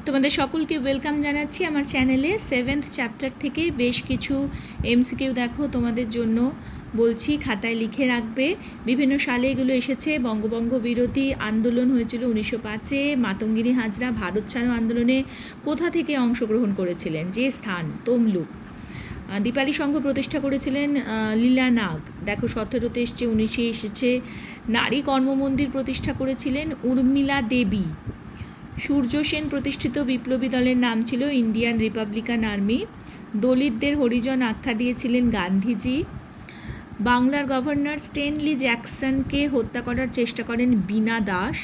তোমাদের সকলকে ওয়েলকাম জানাচ্ছি আমার চ্যানেলে। 7th চ্যাপ্টার থেকে বেশ কিছু এমসিকিউ দেখো তোমাদের জন্য বলছি, খাতায় লিখে রাখবে। বিভিন্ন সালে এগুলো এসেছে। বঙ্গভঙ্গ বিরোধী আন্দোলন হয়েছিল 1905-এ। মাতঙ্গিনী হাজরা ভারত ছাড়ো আন্দোলনে কোথা থেকে অংশগ্রহণ করেছিলেন? যে স্থান তমলুক। দীপালি সংঘ প্রতিষ্ঠা করেছিলেন লীলা নাগ। দেখো 17তে এসছে, 19-এ এসেছে। নারী কর্মমন্দির প্রতিষ্ঠা করেছিলেন উর্মিলা দেবী। সূর্য সেন প্রতিষ্ঠিত বিপ্লবী দলের নাম ছিল ইন্ডিয়ান রিপাবলিকান আর্মি। দলিতদের হরিজন আখ্যা দিয়েছিলেন গান্ধীজি। বাংলার গভর্নর স্টেনলি জ্যাকসনকে হত্যা করার চেষ্টা করেন বীণা দাস।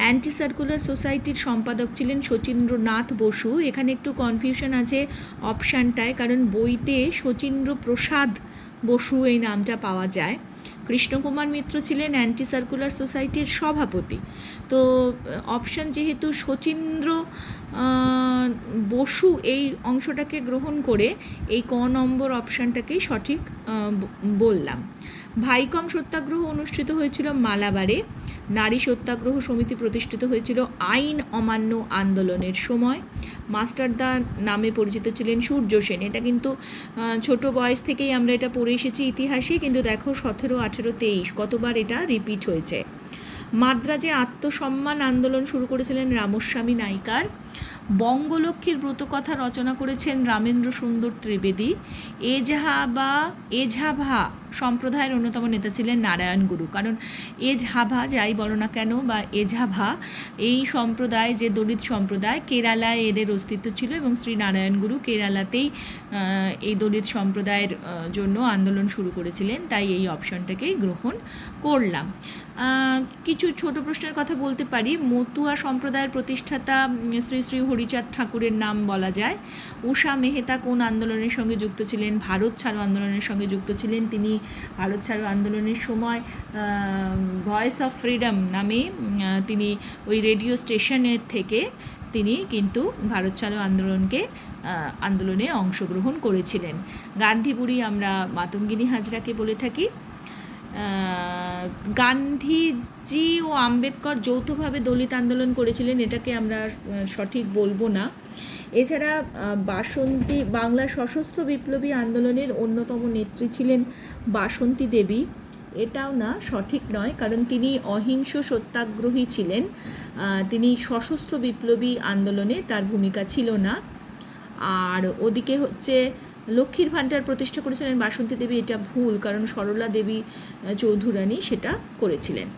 অ্যান্টি সার্কুলার সোসাইটির সম্পাদক ছিলেন শচীন্দ্রনাথ বসু। এখানে একটু কনফিউশন আছে অপশানটায়, কারণ বইতে শচীন্দ্র প্রসাদ বসু এই নামটা পাওয়া যায়। কৃষ্ণকুমার মিত্র ছিলেন অ্যান্টি সার্কুলার সোসাইটির সভাপতি। তো অপশান যেহেতু শচীন্দ্র বসু এই অংশটাকে গ্রহণ করে এই ক নম্বর অপশানটাকেই সঠিক বললাম। ভাইকম সত্যাগ্রহ অনুষ্ঠিত হয়েছিল মালাবারে। নারী সত্যাগ্রহ সমিতি প্রতিষ্ঠিত হয়েছিল আইন অমান্য আন্দোলনের সময়। মাস্টারদা নামে পরিচিত ছিলেন সূর্য সেন। এটা কিন্তু ছোট বয়স থেকেই আমরা এটা পড়ে এসেছি ইতিহাসে, কিন্তু দেখো 17, 18, 23 কতবার এটা রিপিট হয়েছে। মাদ্রাজে আত্মসম্মান আন্দোলন শুরু করেছিলেন রামস্বামী নাইকার। বঙ্গলক্ষ্মীর ব্রতকথা রচনা করেছেন রামেন্দ্র সুন্দর ত্রিবেদী। এঝাভা সম্প্রদায়ের অন্যতম নেতা ছিলেন নারায়ণ গুরু। কারণ এঝাভা যাই বলো না কেন বা এঝাভা এই সম্প্রদায়, যে দলিত সম্প্রদায়, কেরালায় এদের অস্তিত্ব ছিল এবং শ্রী নারায়ণ গুরু কেরালাতেই এই দলিত সম্প্রদায়ের জন্য আন্দোলন শুরু করেছিলেন। তাই এই অপশনটাকেই গ্রহণ করলাম। কিছু ছোট প্রশ্নের কথা বলতে পারি। মতুয়া সম্প্রদায়ের প্রতিষ্ঠাতা শ্রী শ্রী হরিচাঁদ ঠাকুরের নাম বলা যায়। উষা মেহতা কোন আন্দোলনের সঙ্গে যুক্ত ছিলেন? ভারত ছাড়ো আন্দোলনের সঙ্গে যুক্ত ছিলেন। তিনি ভারত ছাড়ো আন্দোলনের সময় ভয়েস অফ ফ্রিডম নামে তিনি ওই রেডিও স্টেশনের থেকে তিনি কিন্তু ভারত ছাড়ো আন্দোলনে অংশগ্রহণ করেছিলেন। গান্ধী বুড়ি আমরা মাতঙ্গিনী হাজরাকে বলে থাকি। গান্ধীজি ও আম্বেদকর যৌথভাবে দলিত আন্দোলন করেছিলেন, এটাকে আমরা সঠিক বলবো না। এছাড়া বাংলা সশস্ত্র বিপ্লবী আন্দোলনের অন্যতম নেত্রী ছিলেন বাসন্তী দেবী। এটাও না, সঠিক নয়, কারণ তিনি অহিংস সত্যাগ্রহী ছিলেন। তিনি সশস্ত্র বিপ্লবী আন্দোলনে তার ভূমিকা ছিল না। আর ওদিকে হচ্ছে লক্ষ্মীর ভাণ্ডার প্রতিষ্ঠা করেছিলেন বাসন্তী দেবী। এটা ভুল, কারণ সরলা দেবী চৌধুরানী সেটা করেছিলেন।